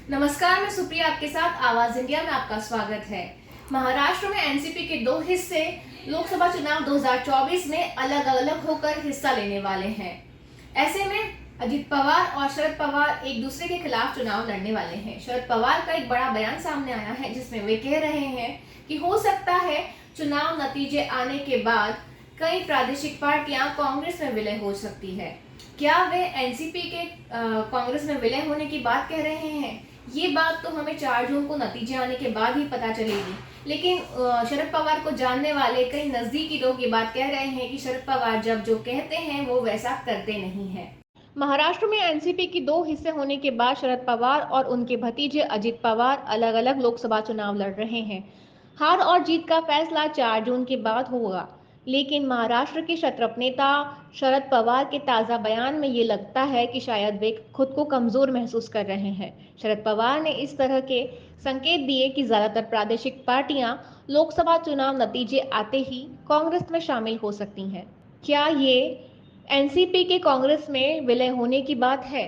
नमस्कार, मैं सुप्रिया आपके साथ आवाज इंडिया में आपका स्वागत है। महाराष्ट्र में एनसीपी के दो हिस्से लोकसभा चुनाव 2024 में अलग अलग होकर हिस्सा लेने वाले हैं। ऐसे में अजित पवार और शरद पवार एक दूसरे के खिलाफ चुनाव लड़ने वाले हैं। शरद पवार का एक बड़ा बयान सामने आया है जिसमें वे कह रहे हैं कि हो सकता है चुनाव नतीजे आने के बाद कई प्रादेशिक पार्टियां कांग्रेस में विलय हो सकती है। क्या वे एनसीपी के कांग्रेस में विलय होने की बात कह रहे हैं? ये बात तो हमें 4 जून को नतीजे आने के बाद ही पता चलेगी, लेकिन शरद पवार को जानने वाले कई नजदीकी लोग ये बात कह रहे हैं कि शरद पवार जब जो कहते हैं वो वैसा करते नहीं हैं। महाराष्ट्र में एनसीपी की 2 हिस्से होने के बाद शरद पवार और उनके भतीजे अजित पवार अलग अलग लोकसभा चुनाव लड़ रहे हैं। हार और जीत का फैसला 4 जून के बाद होगा, लेकिन महाराष्ट्र के क्षत्रप नेता शरद पवार के ताजा बयान में ये लगता है कि शायद वे खुद को कमजोर महसूस कर रहे हैं। शरद पवार ने इस तरह के संकेत दिए कि ज्यादातर प्रादेशिक पार्टियां लोकसभा चुनाव नतीजे आते ही कांग्रेस में शामिल हो सकती हैं। क्या ये एनसीपी के कांग्रेस में विलय होने की बात है?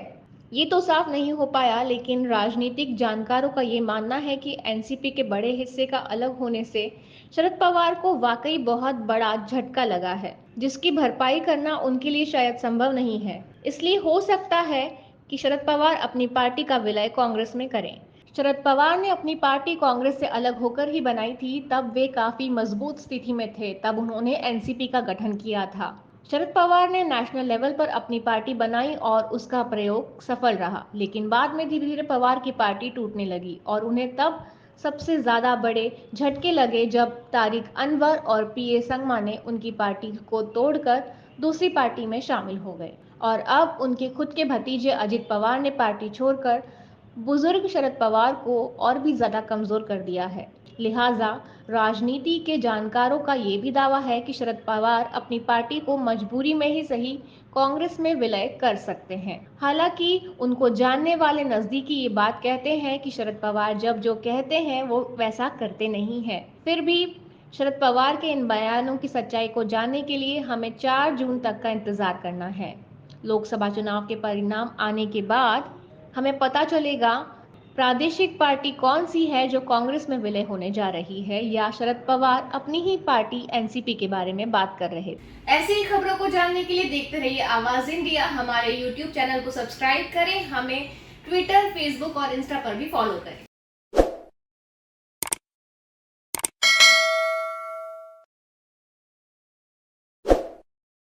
ये तो साफ नहीं हो पाया, लेकिन राजनीतिक जानकारों का ये मानना है कि एनसीपी के बड़े हिस्से का अलग होने से शरद पवार को वाकई बहुत बड़ा झटका लगा है, जिसकी भरपाई करना उनके लिए शायद संभव नहीं है। इसलिए हो सकता है कि शरद पवार अपनी पार्टी का विलय कांग्रेस में करें। शरद पवार ने अपनी पार्टी कांग्रेस से अलग होकर ही बनाई थी, तब वे काफी मजबूत स्थिति में थे, तब उन्होंने एनसीपी का गठन किया था। शरद पवार ने नेशनल लेवल पर अपनी पार्टी बनाई और उसका प्रयोग सफल रहा, लेकिन बाद में धीरे धीरे पवार की पार्टी टूटने लगी और उन्हें तब सबसे ज्यादा बड़े झटके लगे जब तारिक अनवर और पीए संगमा ने उनकी पार्टी को तोड़कर दूसरी पार्टी में शामिल हो गए और अब उनके खुद के भतीजे अजित पवार ने पार्टी छोड़कर बुजुर्ग शरद पवार को और भी ज्यादा कमजोर कर दिया है। लिहाजा राजनीति के जानकारों का ये भी दावा है कि शरद पवार अपनी पार्टी को मजबूरी में ही सही कांग्रेस में विलय कर सकते हैं। हालांकि उनको जानने वाले नजदीकी ये बात कहते हैं कि शरद पवार जब जो कहते हैं वो वैसा करते नहीं है। फिर भी शरद पवार के इन बयानों की सच्चाई को जानने के लिए हमें 4 जून तक का इंतजार करना है। लोकसभा चुनाव के परिणाम आने के बाद हमें पता चलेगा प्रादेशिक पार्टी कौन सी है जो कांग्रेस में विलय होने जा रही है, या शरद पवार अपनी ही पार्टी एनसीपी के बारे में बात कर रहे। ऐसी ही खबरों को जानने के लिए देखते रहिए आवाज इंडिया। हमारे यूट्यूब चैनल को सब्सक्राइब करें, हमें ट्विटर, फेसबुक और इंस्टा पर भी फॉलो करें।